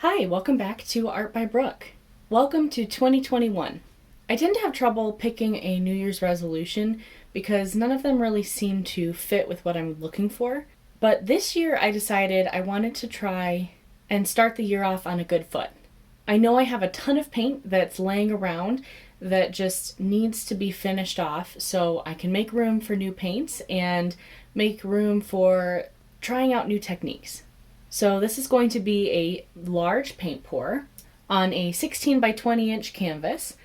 Hi, welcome back to Art by Brooke. Welcome to 2021. I tend to have trouble picking a New Year's resolution because none of them really seem to fit with what I'm looking for. But this year I decided I wanted to try and start the year off on a good foot. I know I have a ton of paint that's laying around that just needs to be finished off so I can make room for new paints and make room for trying out new techniques. So this is going to be a large paint pour on a 16 by 20 inch canvas,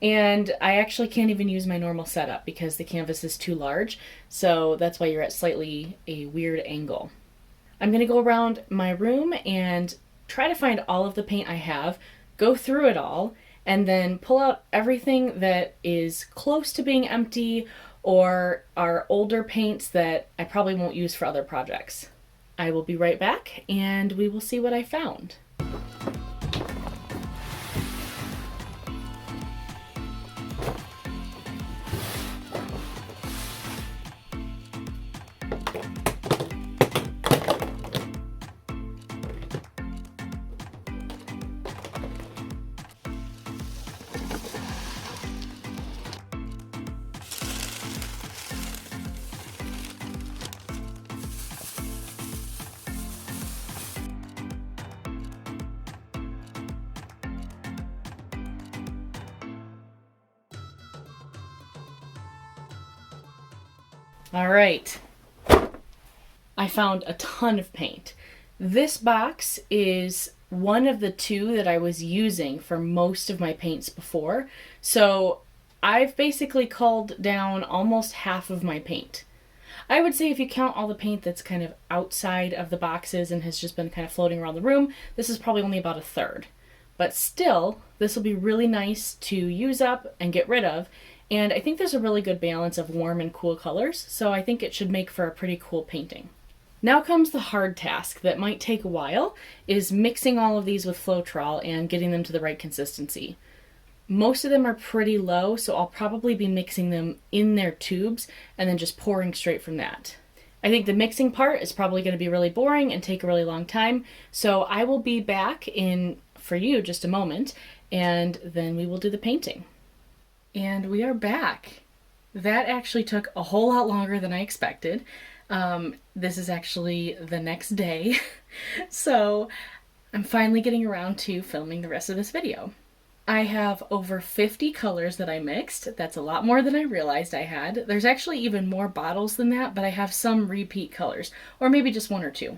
and I actually can't even use my normal setup because the canvas is too large, so that's why you're at slightly a weird angle. I'm going to go around my room and try to find all of the paint I have, go through it all, and then pull out everything that is close to being empty or are older paints that I probably won't use for other projects. I will be right back and we will see what I found. All right, I found a ton of paint. This box is one of the two that I was using for most of my paints before, so I've basically culled down almost half of my paint. I would say if you count all the paint that's kind of outside of the boxes and has just been kind of floating around the room, this is probably only about a third. But still, this will be really nice to use up and get rid of. And I think there's a really good balance of warm and cool colors, so I think it should make for a pretty cool painting. Now comes the hard task that might take a while, is mixing all of these with Floetrol and getting them to the right consistency. Most of them are pretty low, so I'll probably be mixing them in their tubes and then just pouring straight from that. I think the mixing part is probably going to be really boring and take a really long time, so I will be back in, for you, just a moment, and then we will do the painting. And we are back. That actually took a whole lot longer than I expected. This is actually the next day, so I'm finally getting around to filming the rest of this video. I have over 50 colors that I mixed. That's a lot more than I realized I had. There's actually even more bottles than that, but I have some repeat colors, or maybe just one or two.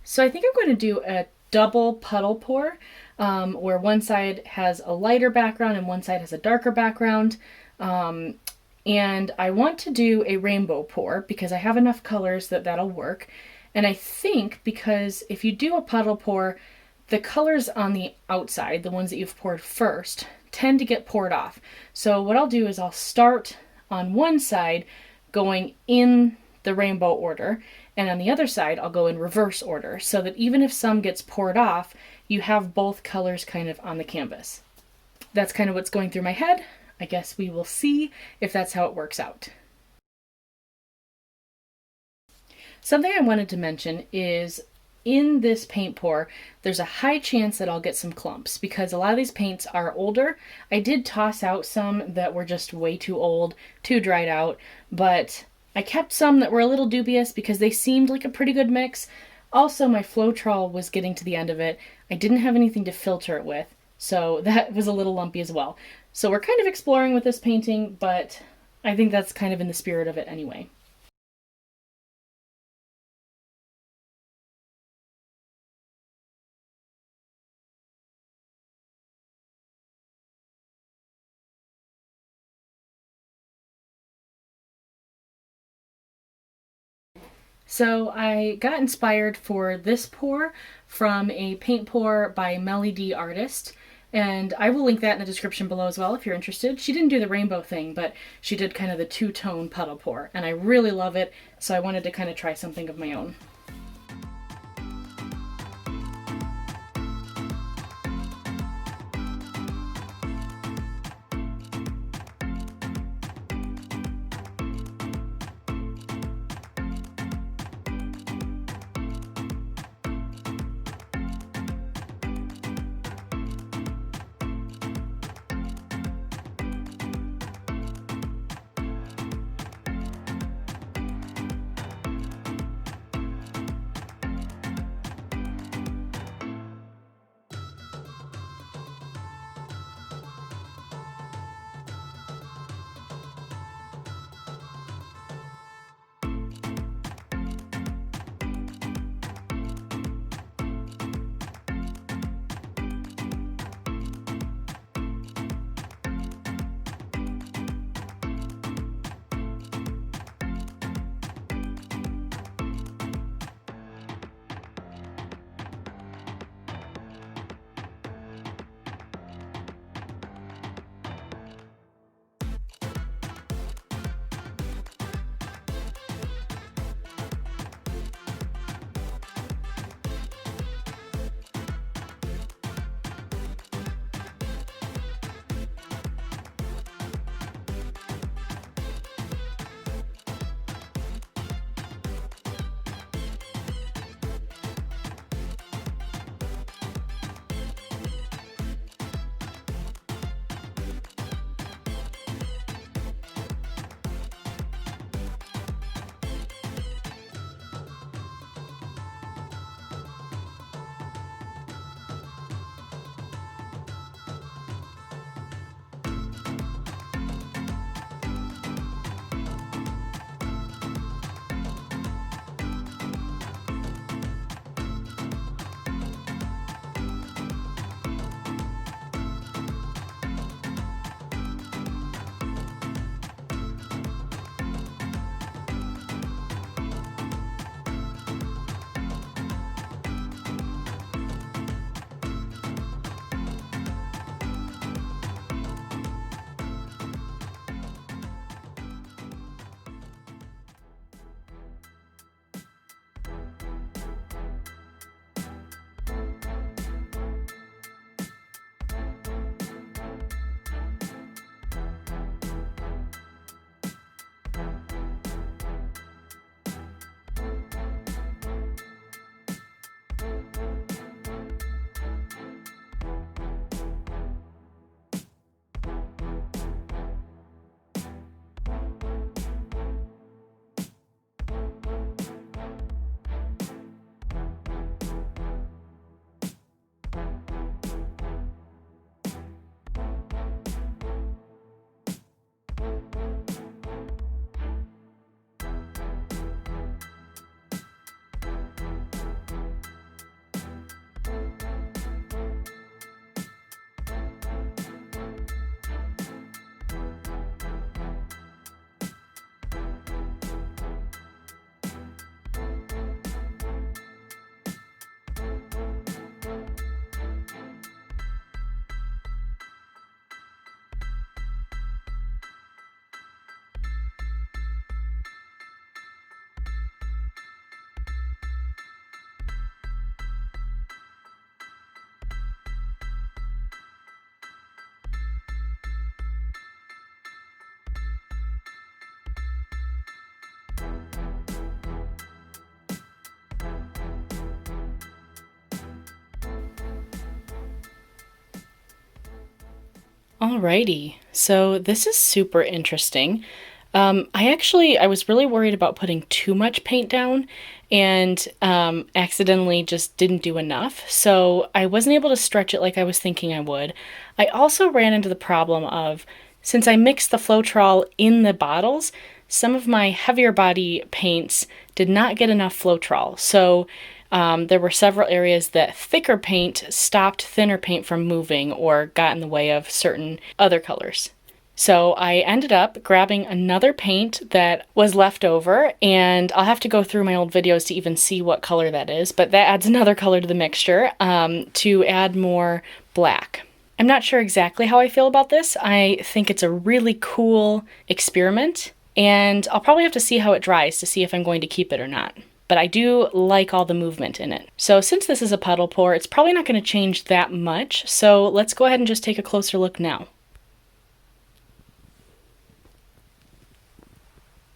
So I think I'm going to do a double puddle pour, where one side has a lighter background and one side has a darker background. And I want to do a rainbow pour because I have enough colors that that'll work. And I think because if you do a puddle pour, the colors on the outside, the ones that you've poured first, tend to get poured off. So what I'll do is I'll start on one side going in the rainbow order, and on the other side I'll go in reverse order, so that even if some gets poured off, you have both colors kind of on the canvas. That's kind of what's going through my head. I guess we will see if that's how it works out. Something I wanted to mention is in this paint pour, there's a high chance that I'll get some clumps because a lot of these paints are older. I did toss out some that were just way too old, too dried out, but I kept some that were a little dubious because they seemed like a pretty good mix. Also, my Floetrol was getting to the end of it. I didn't have anything to filter it with, so that was a little lumpy as well. So we're kind of exploring with this painting, but I think that's kind of in the spirit of it anyway. So I got inspired for this pour from a paint pour by Melly D Artist, and I will link that in the description below as well if you're interested. She didn't do the rainbow thing, but she did kind of the two-tone puddle pour, and I really love it, so I wanted to kind of try something of my own. Alrighty, so this is super interesting. I was really worried about putting too much paint down and accidentally just didn't do enough. So I wasn't able to stretch it like I was thinking I would. I also ran into the problem of, since I mixed the Floetrol in the bottles, some of my heavier body paints did not get enough Floetrol. So there were several areas that thicker paint stopped thinner paint from moving or got in the way of certain other colors. So I ended up grabbing another paint that was left over, and I'll have to go through my old videos to even see what color that is, but that adds another color to the mixture to add more black. I'm not sure exactly how I feel about this. I think it's a really cool experiment, and I'll probably have to see how it dries to see if I'm going to keep it or not. But I do like all the movement in it. So since this is a puddle pour, it's probably not going to change that much, so let's go ahead and just take a closer look now.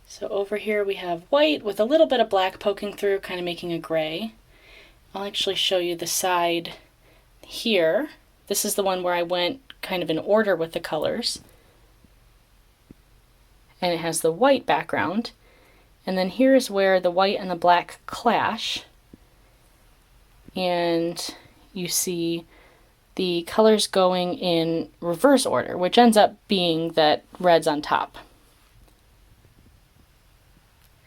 So over here we have white with a little bit of black poking through, kind of making a gray. I'll actually show you the side here. This is the one where I went kind of in order with the colors. And it has the white background. And then here's where the white and the black clash. And you see the colors going in reverse order, which ends up being that red's on top.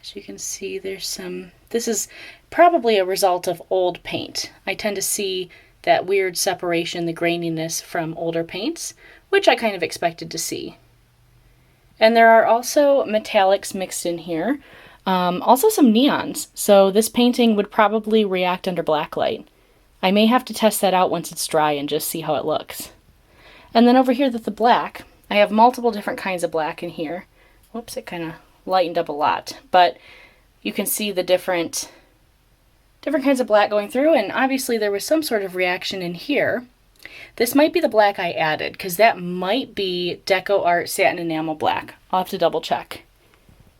As you can see, there's some, this is probably a result of old paint. I tend to see that weird separation, the graininess from older paints, which I kind of expected to see. And there are also metallics mixed in here, also some neons, so this painting would probably react under black light. I may have to test that out once it's dry and just see how it looks. And then over here with the black, I have multiple different kinds of black in here. Whoops, it kind of lightened up a lot, but you can see the different kinds of black going through, and obviously there was some sort of reaction in here. This might be the black I added, because that might be Deco Art Satin Enamel Black. I'll have to double check.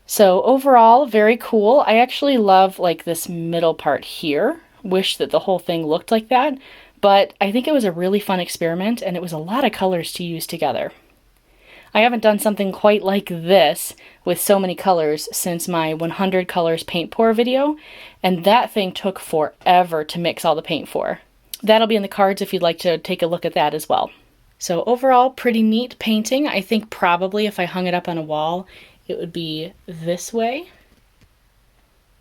So overall, very cool. I actually love like this middle part here. Wish that the whole thing looked like that, but I think it was a really fun experiment, and it was a lot of colors to use together. I haven't done something quite like this with so many colors since my 100 colors paint pour video, and that thing took forever to mix all the paint for. That'll be in the cards if you'd like to take a look at that as well. So overall, pretty neat painting. I think probably if I hung it up on a wall, it would be this way.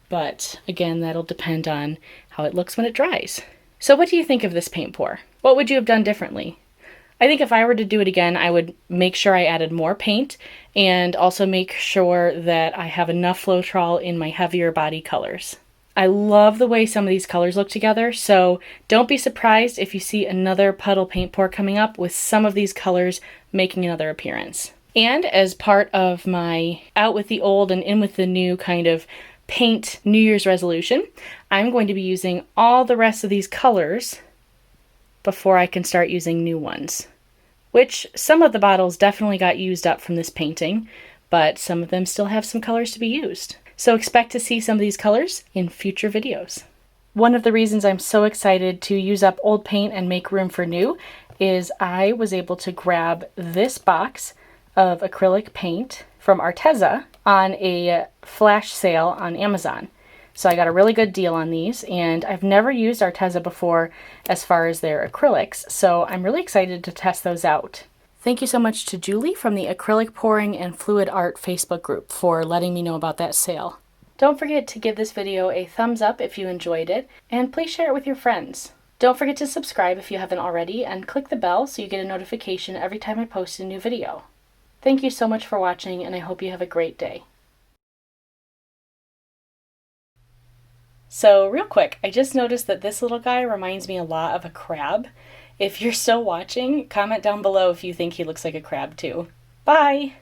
But again, that'll depend on how it looks when it dries. So what do you think of this paint pour? What would you have done differently? I think if I were to do it again, I would make sure I added more paint and also make sure that I have enough Floetrol in my heavier body colors. I love the way some of these colors look together, so don't be surprised if you see another puddle paint pour coming up with some of these colors making another appearance. And as part of my out with the old and in with the new kind of paint New Year's resolution, I'm going to be using all the rest of these colors before I can start using new ones. Which some of the bottles definitely got used up from this painting, but some of them still have some colors to be used. So expect to see some of these colors in future videos. One of the reasons I'm so excited to use up old paint and make room for new is I was able to grab this box of acrylic paint from Arteza on a flash sale on Amazon. So I got a really good deal on these, and I've never used Arteza before as far as their acrylics, so I'm really excited to test those out. Thank you so much to Julie from the Acrylic Pouring and Fluid Art Facebook group for letting me know about that sale. Don't forget to give this video a thumbs up if you enjoyed it, and please share it with your friends. Don't forget to subscribe if you haven't already, and click the bell so you get a notification every time I post a new video. Thank you so much for watching, and I hope you have a great day. So real quick, I just noticed that this little guy reminds me a lot of a crab. If you're still watching, comment down below if you think he looks like a crab too. Bye!